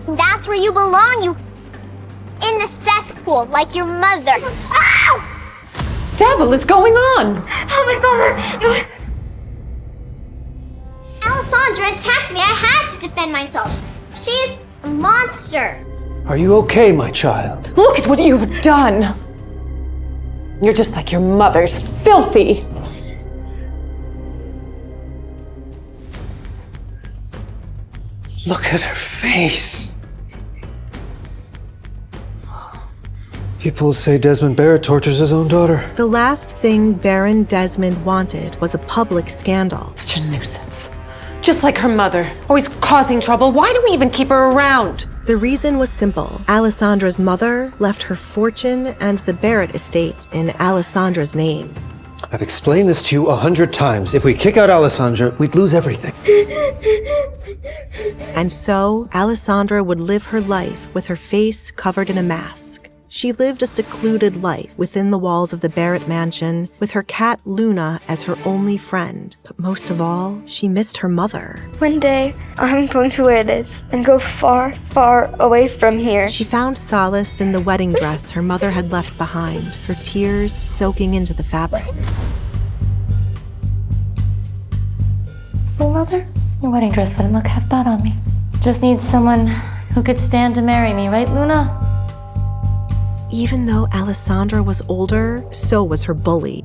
That's where you belong, you... in the cesspool, like your mother. Ow! Devil is going on? Oh, my father! Alessandra attacked me. I had to defend myself. She's a monster. Are you okay, my child? Look at what you've done. You're just like your mother's filthy. Look at her face. People say Desmond Barrett tortures his own daughter. The last thing Baron Desmond wanted was a public scandal. Such a nuisance. Just like her mother, always causing trouble. Why do we even keep her around? The reason was simple. Alessandra's mother left her fortune and the Barrett estate in Alessandra's name. I've explained this to you 100 times. If we kick out Alessandra, we'd lose everything. And so, Alessandra would live her life with her face covered in a mask. She lived a secluded life within the walls of the Barrett mansion with her cat Luna as her only friend. But most of all, she missed her mother. One day, I'm going to wear this and go far, far away from here. She found solace in the wedding dress her mother had left behind, her tears soaking into the fabric. So, Mother, your wedding dress wouldn't look half bad on me. Just need someone who could stand to marry me, right, Luna? Even though Alessandra was older, so was her bully.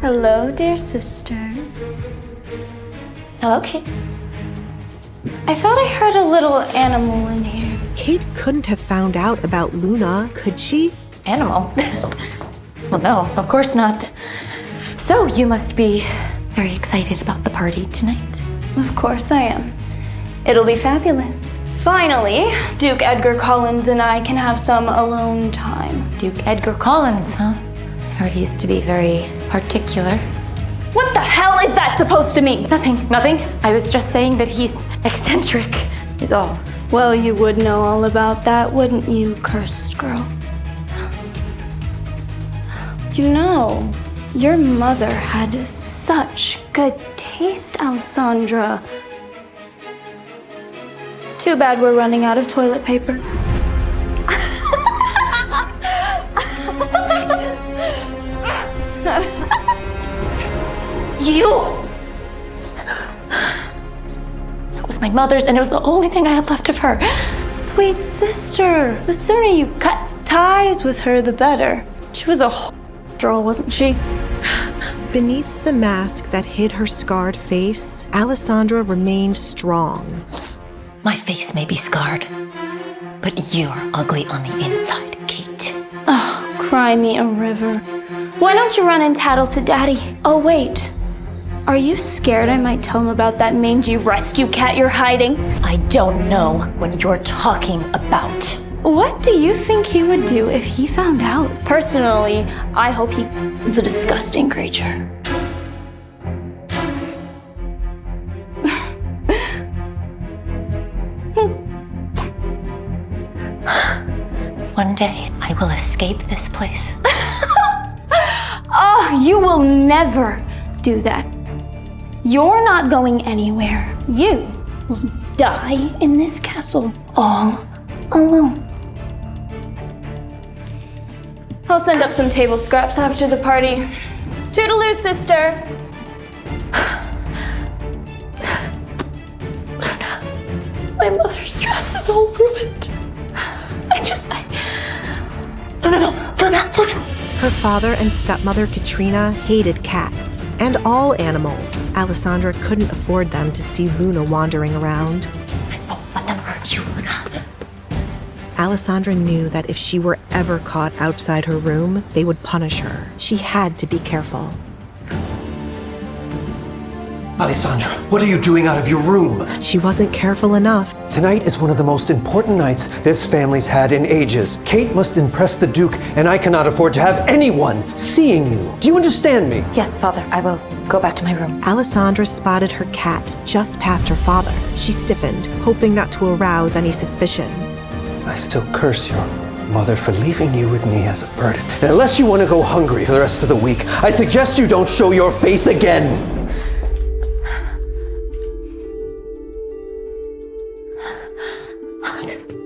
Hello, dear sister. Hello, Kate. I thought I heard a little animal in here. Kate couldn't have found out about Luna, could she? Animal? Well, no, of course not. So, you must be very excited about the party tonight. Of course I am. It'll be fabulous. Finally, Duke Edgar Collins and I can have some alone time. Duke Edgar Collins, huh? I heard he used to be very particular. What the hell is that supposed to mean? Nothing. I was just saying that he's eccentric, is all. Well, you would know all about that, wouldn't you, cursed girl? You know, your mother had such good taste, Alessandra. Too bad we're running out of toilet paper. You! That was my mother's, and it was the only thing I had left of her. Sweet sister, the sooner you cut ties with her, the better. She was a girl, wasn't she? Beneath the mask that hid her scarred face, Alessandra remained strong. My face may be scarred, but you're ugly on the inside, Kate. Oh, cry me a river. Why don't you run and tattle to Daddy? Oh, wait. Are you scared I might tell him about that mangy rescue cat you're hiding? I don't know what you're talking about. What do you think he would do if he found out? Personally, I hope he is the disgusting creature. One day, I will escape this place. Oh, you will never do that. You're not going anywhere. You will die in this castle all alone. I'll send up some table scraps after the party. Toodaloo, sister. Luna, my mother's dress is all ruined. No, Luna. Her father and stepmother Katrina hated cats and all animals. Alessandra couldn't afford them to see Luna wandering around. I won't let them hurt you, Luna. Alessandra knew that if she were ever caught outside her room, they would punish her. She had to be careful. Alessandra, what are you doing out of your room? But she wasn't careful enough. Tonight is one of the most important nights this family's had in ages. Kate must impress the Duke, and I cannot afford to have anyone seeing you. Do you understand me? Yes, Father, I will go back to my room. Alessandra spotted her cat just past her father. She stiffened, hoping not to arouse any suspicion. I still curse your Mother, for leaving you with me as a burden. And unless you want to go hungry for the rest of the week, I suggest you don't show your face again.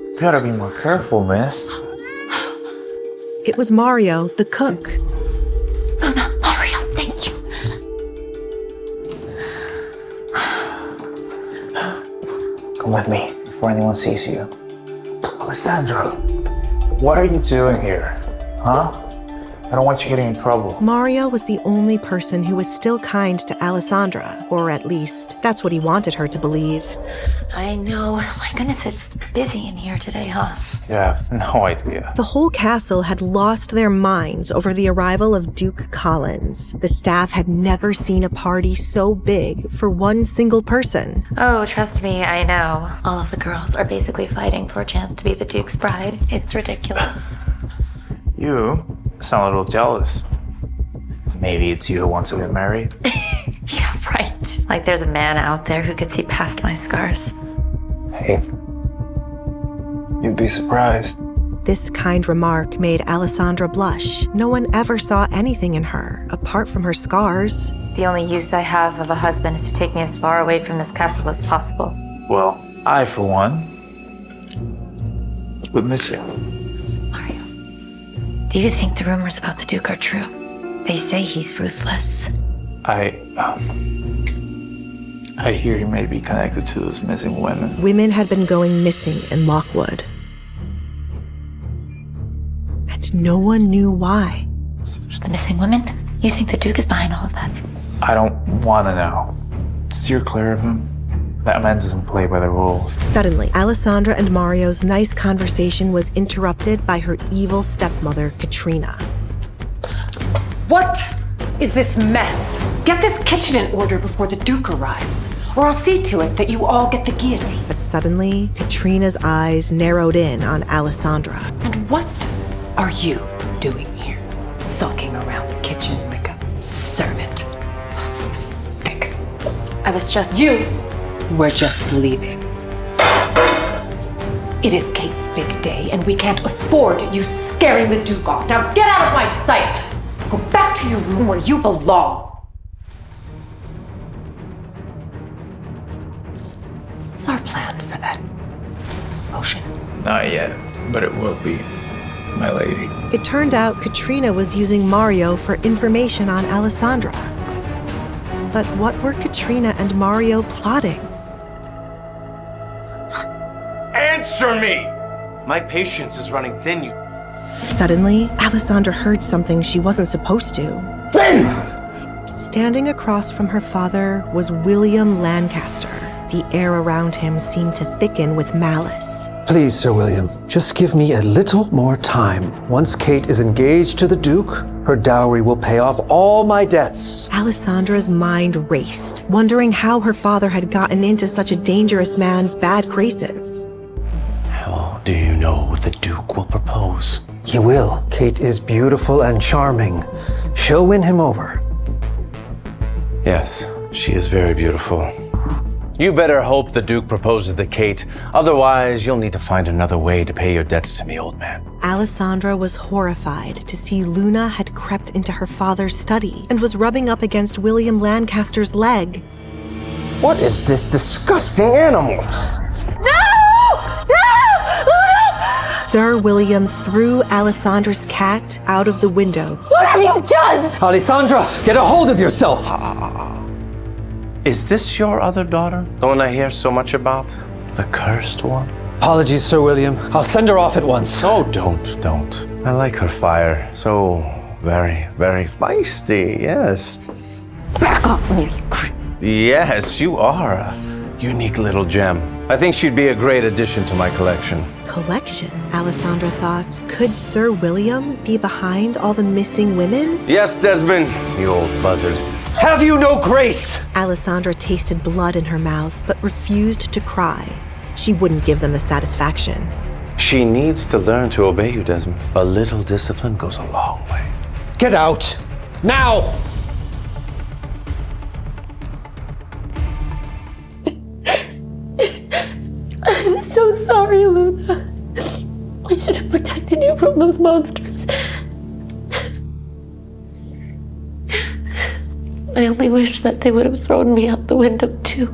You gotta be more careful, miss. It was Mario, the cook. Luna, Mario, thank you. Come with me before anyone sees you. Alessandra, what are you doing here? Huh? I don't want you getting in trouble. Mario was the only person who was still kind to Alessandra, or at least that's what he wanted her to believe. I know. My goodness, it's busy in here today, huh? Yeah, no idea. The whole castle had lost their minds over the arrival of Duke Collins. The staff had never seen a party so big for one single person. Oh, trust me, I know. All of the girls are basically fighting for a chance to be the Duke's bride. It's ridiculous. You sound a little jealous. Maybe it's you who wants to get married? Yeah, right. Like there's a man out there who could see past my scars. Hey, you'd be surprised. This kind remark made Alessandra blush. No one ever saw anything in her, apart from her scars. The only use I have of a husband is to take me as far away from this castle as possible. Well, I, for one, would miss you. Mario, do you think the rumors about the Duke are true? They say he's ruthless. I hear he may be connected to those missing women. Women had been going missing in Lockwood. And no one knew why. The missing women? You think the Duke is behind all of that? I don't want to know. Steer clear of him. That man doesn't play by the rules. Suddenly, Alessandra and Mario's nice conversation was interrupted by her evil stepmother, Katrina. What is this mess? Get this kitchen in order before the Duke arrives, or I'll see to it that you all get the guillotine. But suddenly, Katrina's eyes narrowed in on Alessandra. And what are you doing here? Sulking around the kitchen like a servant. It's pathetic. I was just... You were just leaving. It is Kate's big day, and we can't afford you scaring the Duke off. Now get out of my sight! Go back to your room where you belong. What's our plan for that motion? Not yet, but it will be, my lady. It turned out Katrina was using Mario for information on Alessandra. But what were Katrina and Mario plotting? Answer me! My patience is running thin, you... Suddenly, Alessandra heard something she wasn't supposed to. Standing across from her father was William Lancaster. The air around him seemed to thicken with malice. Please, Sir William, just give me a little more time. Once Kate is engaged to the Duke, her dowry will pay off all my debts. Alessandra's mind raced, wondering how her father had gotten into such a dangerous man's bad graces. How do you know the Duke will propose? He will. Kate is beautiful and charming. She'll win him over. Yes, she is very beautiful. You better hope the Duke proposes to Kate. Otherwise, you'll need to find another way to pay your debts to me, old man. Alessandra was horrified to see Luna had crept into her father's study and was rubbing up against William Lancaster's leg. What is this disgusting animal? Sir William threw Alessandra's cat out of the window. What have you done? Alessandra, get a hold of yourself! Is this your other daughter? The one I hear so much about? The cursed one? Apologies, Sir William. I'll send her off at once. Oh, don't. I like her fire. So very, very feisty, yes. Back off me, Yes, you are a unique little gem. I think she'd be a great addition to my collection. Collection, Alessandra thought. Could Sir William be behind all the missing women? Yes, Desmond, you old buzzard. Have you no grace? Alessandra tasted blood in her mouth, but refused to cry. She wouldn't give them the satisfaction. She needs to learn to obey you, Desmond. A little discipline goes a long way. Get out! Now! I'm so sorry, Luna. I should have protected you you from those monsters. I only wish that they would have thrown me out the window too,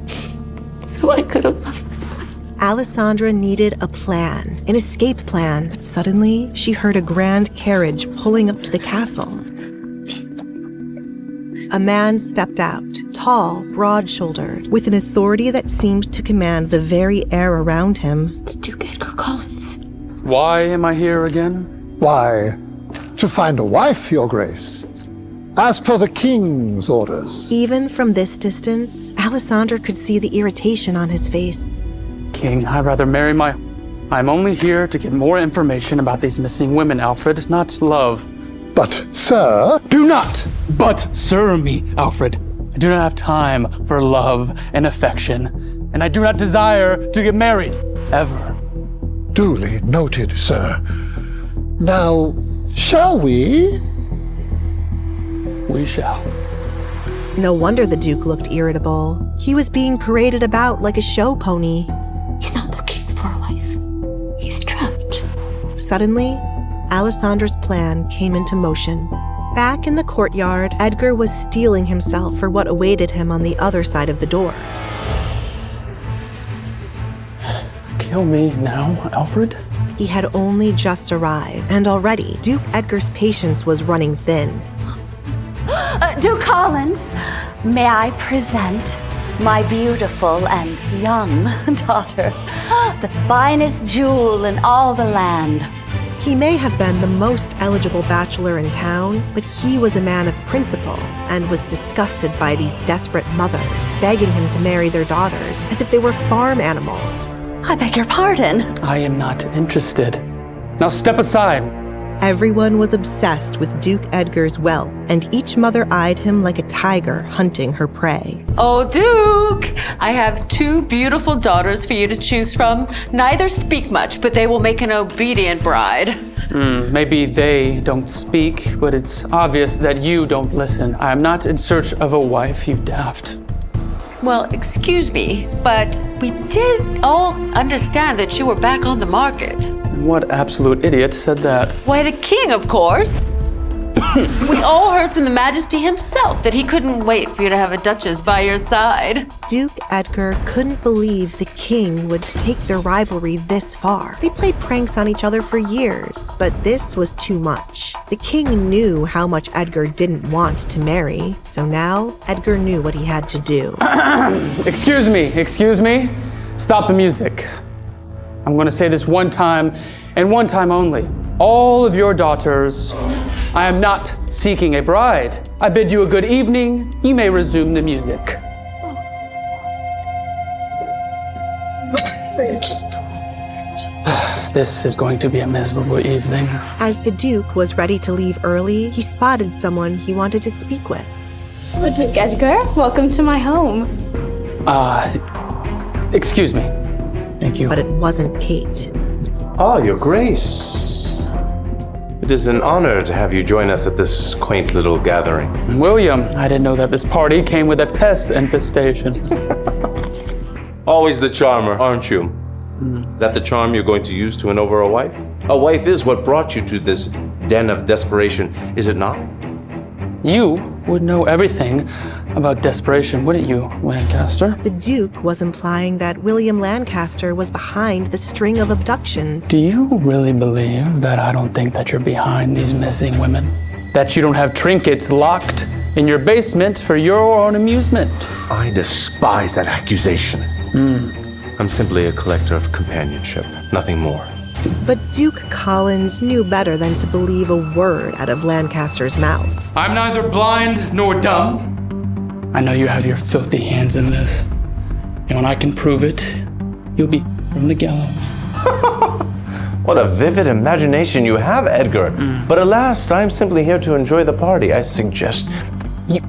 so I could have left this place. Alessandra needed a plan, an escape plan. Suddenly, she heard a grand carriage pulling up to the castle. A man stepped out, tall, broad-shouldered, with an authority that seemed to command the very air around him. It's Duke Edgar Collins. Why am I here again? Why, to find a wife, Your Grace, as per the king's orders. Even from this distance, Alessandra could see the irritation on his face. King, I'd rather marry my... I'm only here to get more information about these missing women, Alfred, not love. But, sir... Do not but sir me, Alfred. I do not have time for love and affection, and I do not desire to get married, ever. Duly noted, sir. Now, shall we? We shall. No wonder the Duke looked irritable. He was being paraded about like a show pony. He's not looking for a wife. He's trapped. Suddenly, Alessandra's plan came into motion. Back in the courtyard, Edgar was steeling himself for what awaited him on the other side of the door. Kill me now, Alfred? He had only just arrived, and already Duke Edgar's patience was running thin. Duke Collins, may I present my beautiful and young daughter, the finest jewel in all the land. He may have been the most eligible bachelor in town, but he was a man of principle and was disgusted by these desperate mothers begging him to marry their daughters as if they were farm animals. I beg your pardon. I am not interested. Now step aside. Everyone was obsessed with Duke Edgar's wealth, and each mother eyed him like a tiger hunting her prey. Oh, Duke! I have 2 beautiful daughters for you to choose from. Neither speak much, but they will make an obedient bride. Maybe they don't speak, but it's obvious that you don't listen. I am not in search of a wife, you daft. Well, excuse me, but we did all understand that you were back on the market. What absolute idiot said that? Why, the king, of course. We all heard from the Majesty himself that he couldn't wait for you to have a duchess by your side. Duke Edgar couldn't believe the king would take their rivalry this far. They played pranks on each other for years, but this was too much. The king knew how much Edgar didn't want to marry, so now Edgar knew what he had to do. Excuse me. Stop the music. I'm going to say this one time, and one time only. All of your daughters, I am not seeking a bride. I bid you a good evening. You may resume the music. This is going to be a miserable evening. As the Duke was ready to leave early, he spotted someone he wanted to speak with. Duke Edgar, welcome to my home. Excuse me. Thank you. But it wasn't Kate. Oh, Your Grace. It is an honor to have you join us at this quaint little gathering. William, I didn't know that this party came with a pest infestation. Always the charmer, aren't you? That the charm you're going to use to win over a wife? A wife is what brought you to this den of desperation, is it not? You would know everything about desperation, wouldn't you, Lancaster? The Duke was implying that William Lancaster was behind the string of abductions. Do you really believe that I don't think that you're behind these missing women? That you don't have trinkets locked in your basement for your own amusement? I despise that accusation. I'm simply a collector of companionship, nothing more. But Duke Collins knew better than to believe a word out of Lancaster's mouth. I'm neither blind nor dumb. I know you have your filthy hands in this. And when I can prove it, you'll be from the gallows. What a vivid imagination you have, Edgar. But alas, I'm simply here to enjoy the party. I suggest you...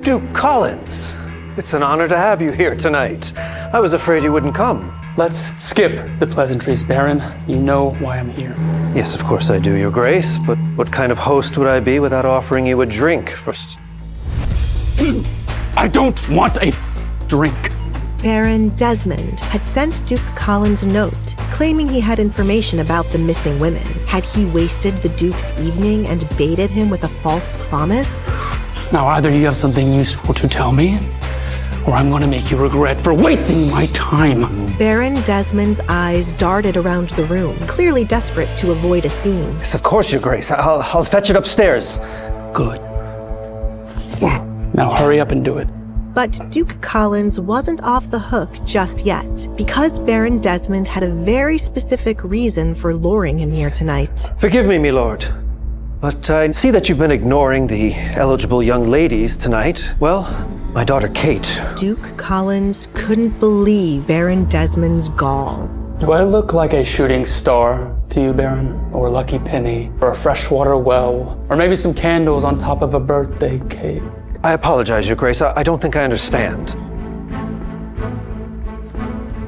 Duke Collins, it's an honor to have you here tonight. I was afraid you wouldn't come. Let's skip the pleasantries, Baron. You know why I'm here. Yes, of course I do, Your Grace, but what kind of host would I be without offering you a drink first? I don't want a drink. Baron Desmond had sent Duke Collins a note, claiming he had information about the missing women. Had he wasted the Duke's evening and baited him with a false promise? Now, either you have something useful to tell me, or I'm going to make you regret for wasting my time. Baron Desmond's eyes darted around the room, clearly desperate to avoid a scene. Yes, of course, Your Grace. I'll fetch it upstairs. Good. Now hurry up and do it. But Duke Collins wasn't off the hook just yet, because Baron Desmond had a very specific reason for luring him here tonight. Forgive me, milord, but I see that you've been ignoring the eligible young ladies tonight. Well, my daughter Kate. Duke Collins couldn't believe Baron Desmond's gall. Do I look like a shooting star to you, Baron? Or a lucky penny? Or a freshwater well? Or maybe some candles on top of a birthday cake? I apologize, Your Grace. I don't think I understand.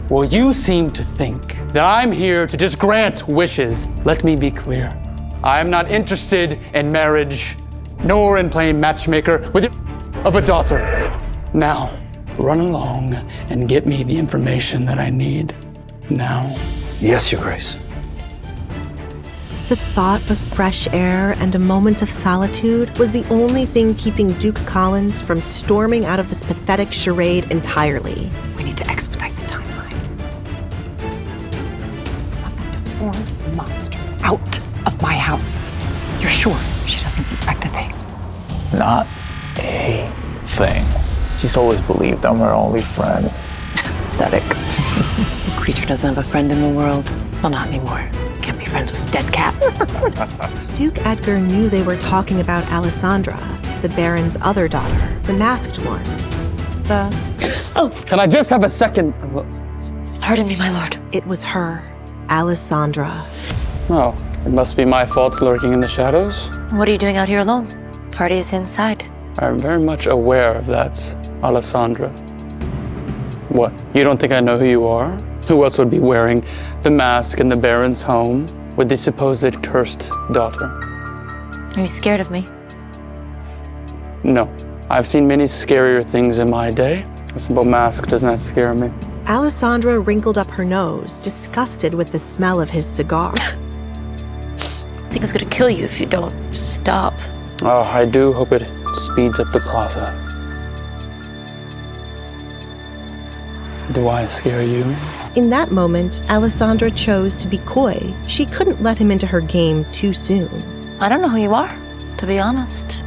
Well, you seem to think that I'm here to just grant wishes. Let me be clear. I am not interested in marriage, nor in playing matchmaker with of a daughter. Now, run along and get me the information that I need. Now. Yes, Your Grace. The thought of fresh air and a moment of solitude was the only thing keeping Duke Collins from storming out of this pathetic charade entirely. We need to expedite the timeline. I want that deformed monster out of my house. You're sure she doesn't suspect a thing? Not a thing. She's always believed I'm her only friend. Pathetic. The creature doesn't have a friend in the world. Well, not anymore. Can't be friends with a dead cat. Duke Edgar knew they were talking about Alessandra, the Baron's other daughter, the masked one. Oh, can I just have a second? Pardon me, my lord. It was her, Alessandra. Oh, it must be my fault lurking in the shadows. What are you doing out here alone? Party is inside. I'm very much aware of that, Alessandra. What, you don't think I know who you are? Who else would be wearing the mask in the Baron's home with the supposed cursed daughter? Are you scared of me? No. I've seen many scarier things in my day. A simple mask does not scare me. Alessandra wrinkled up her nose, disgusted with the smell of his cigar. I think it's gonna kill you if you don't stop. Oh, I do hope it speeds up the process. Do I scare you? In that moment, Alessandra chose to be coy. She couldn't let him into her game too soon. I don't know who you are, to be honest.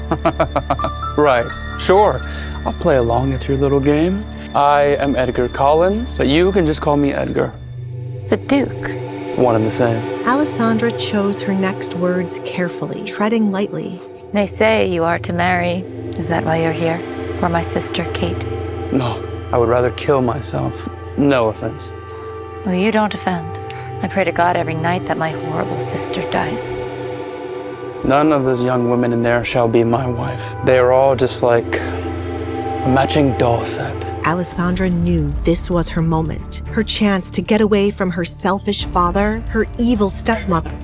Right, sure. I'll play along at your little game. I am Edgar Collins, but you can just call me Edgar. The Duke. One and the same. Alessandra chose her next words carefully, treading lightly. They say you are to marry. Is that why you're here? For my sister, Kate? No, I would rather kill myself. No offense. Well, you don't offend. I pray to God every night that my horrible sister dies. None of those young women in there shall be my wife. They are all just like a matching doll set. Alessandra knew this was her moment, her chance to get away from her selfish father, her evil stepmother.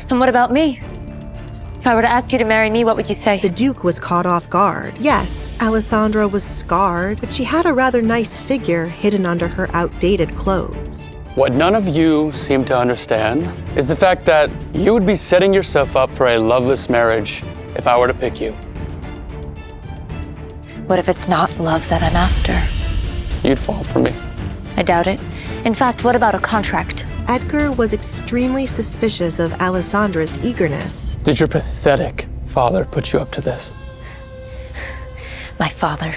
And what about me? If I were to ask you to marry me, what would you say? The Duke was caught off guard. Yes, Alessandra was scarred, but she had a rather nice figure hidden under her outdated clothes. What none of you seem to understand is the fact that you would be setting yourself up for a loveless marriage if I were to pick you. What if it's not love that I'm after? You'd fall for me. I doubt it. In fact, what about a contract? Edgar was extremely suspicious of Alessandra's eagerness. Did your pathetic father put you up to this? My father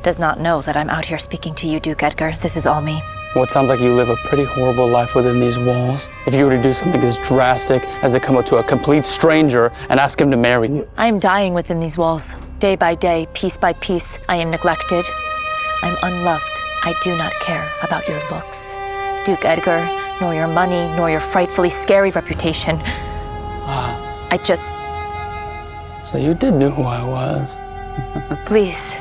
does not know that I'm out here speaking to you, Duke Edgar. This is all me. Well, it sounds like you live a pretty horrible life within these walls. If you were to do something as drastic as to come up to a complete stranger and ask him to marry you. I am dying within these walls. Day by day, piece by piece, I am neglected. I'm unloved. I do not care about your looks, Duke Edgar, nor your money, nor your frightfully scary reputation. I just... So you did know who I was. Please,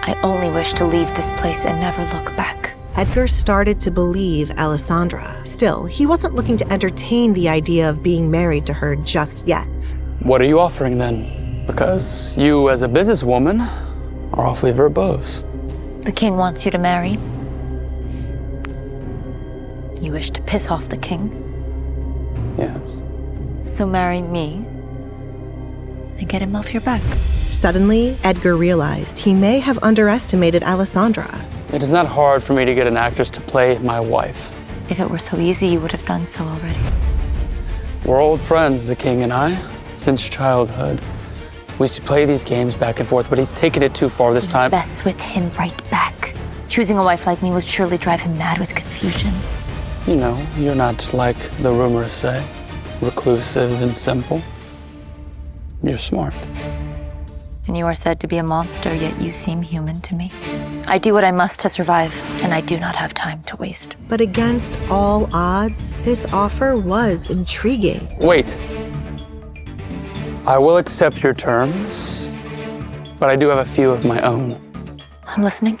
I only wish to leave this place and never look back. Edgar started to believe Alessandra. Still, he wasn't looking to entertain the idea of being married to her just yet. What are you offering then? Because you, as a businesswoman, are awfully verbose. The king wants you to marry. You wish to piss off the king? Yes. So marry me and get him off your back. Suddenly, Edgar realized he may have underestimated Alessandra. It is not hard for me to get an actress to play my wife. If it were so easy, you would have done so already. We're old friends, the king and I, since childhood. We used to play these games back and forth, but he's taken it too far this time. Mess with him right back. Choosing a wife like me would surely drive him mad with confusion. You know, you're not like the rumors say, reclusive and simple. You're smart. And you are said to be a monster, yet you seem human to me. I do what I must to survive, and I do not have time to waste. But against all odds, this offer was intriguing. Wait. I will accept your terms, but I do have a few of my own. I'm listening.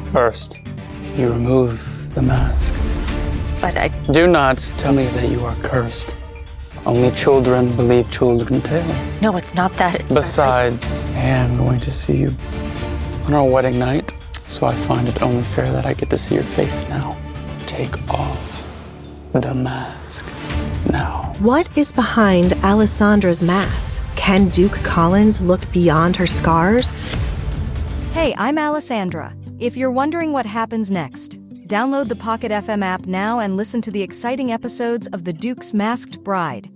First, you remove the mask. But I... Do not tell me that you are cursed. Only children believe children tale. No, it's not that. It's Besides, I am going to see you on our wedding night, so I find it only fair that I get to see your face now. Take off the mask now. What is behind Alessandra's mask? Can Duke Collins look beyond her scars? Hey, I'm Alessandra. If you're wondering what happens next, download the Pocket FM app now and listen to the exciting episodes of The Duke's Masked Bride.